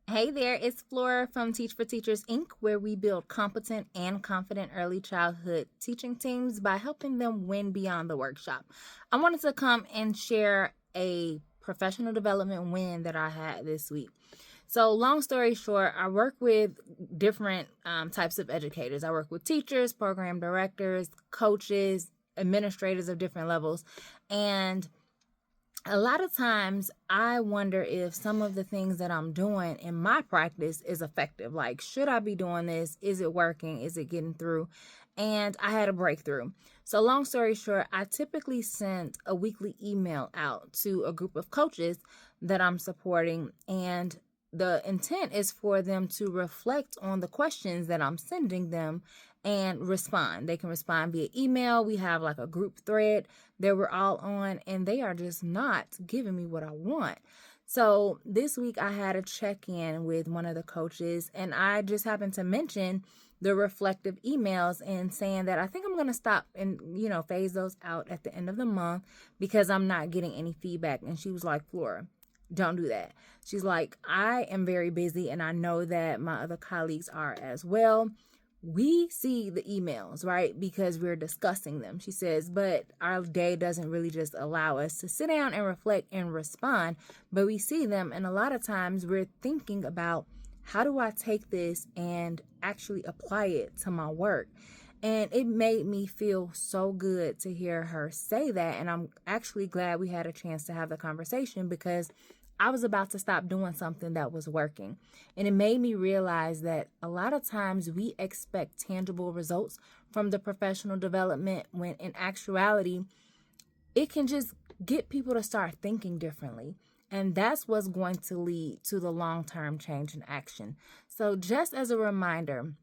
Hey there, it's Flora from Teach for Teachers Inc., where we build competent and confident early childhood teaching teams by helping them win beyond the workshop. I wanted to come and share a professional development win that I had this week. So, long story short, I work with different types of educators. I work with teachers, program directors, coaches, administrators of different levels, and a lot of times I wonder if some of the things that I'm doing in my practice is effective. Like, should I be doing this? Is it working? Is it getting through? And I had a breakthrough. So, long story short, I typically sent a weekly email out to a group of coaches that I'm supporting, and the intent is for them to reflect on the questions that I'm sending them and respond. They can respond via email. We have like a group thread that we're all on, and they are just not giving me what I want. So this week I had a check-in with one of the coaches, and I just happened to mention the reflective emails and saying that I think I'm going to stop and, phase those out at the end of the month because I'm not getting any feedback. And she was like, Flora, don't do that. She's like, I am very busy, and I know that my other colleagues are as well. We see the emails, right? Because we're discussing them. She says, but our day doesn't really just allow us to sit down and reflect and respond, but we see them. And a lot of times we're thinking about, how do I take this and actually apply it to my work? And it made me feel so good to hear her say that. And I'm actually glad we had a chance to have the conversation because I was about to stop doing something that was working. And it made me realize that a lot of times we expect tangible results from the professional development when in actuality, it can just get people to start thinking differently. And that's what's going to lead to the long-term change in action. So just as a reminder,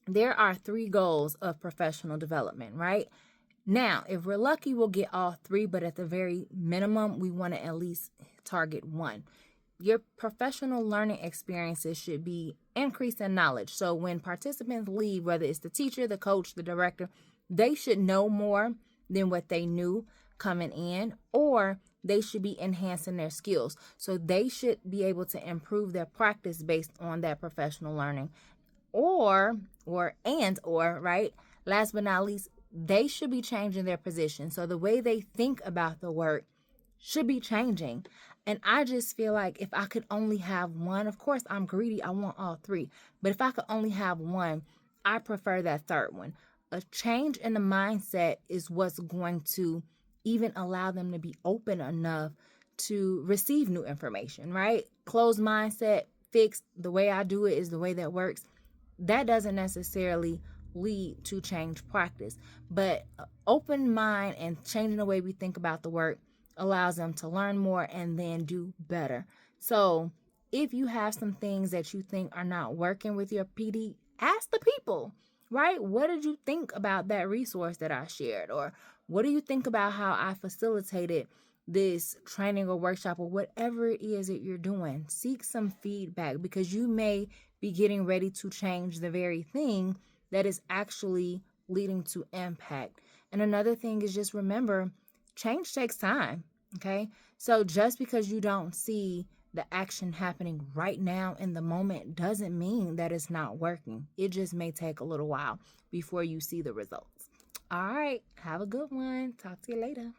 there are 3 goals of professional development, right? Now, if we're lucky, we'll get all 3, but at the very minimum, we want to at least target 1. Your professional learning experiences should be increased in knowledge. So when participants leave, whether it's the teacher, the coach, the director, they should know more than what they knew coming in, or they should be enhancing their skills. So they should be able to improve their practice based on that professional learning. Or right, last but not least, they should be changing their position. So the way they think about the work should be changing. And I just feel like if I could only have one, of course I'm greedy, I want all 3. But if I could only have one, I prefer that third one. A change in the mindset is what's going to even allow them to be open enough to receive new information, right? Closed mindset, fixed, the way I do it is the way that works. That doesn't necessarily lead to change practice, but open mind and changing the way we think about the work allows them to learn more and then do better. So if you have some things that you think are not working with your PD, ask the people, right? What did you think about that resource that I shared? Or what do you think about how I facilitated this training or workshop or whatever it is that you're doing? Seek some feedback because you may be getting ready to change the very thing that is actually leading to impact. And another thing is just remember, change takes time. Okay. So just because you don't see the action happening right now in the moment doesn't mean that it's not working. It just may take a little while before you see the results. All right. Have a good one. Talk to you later.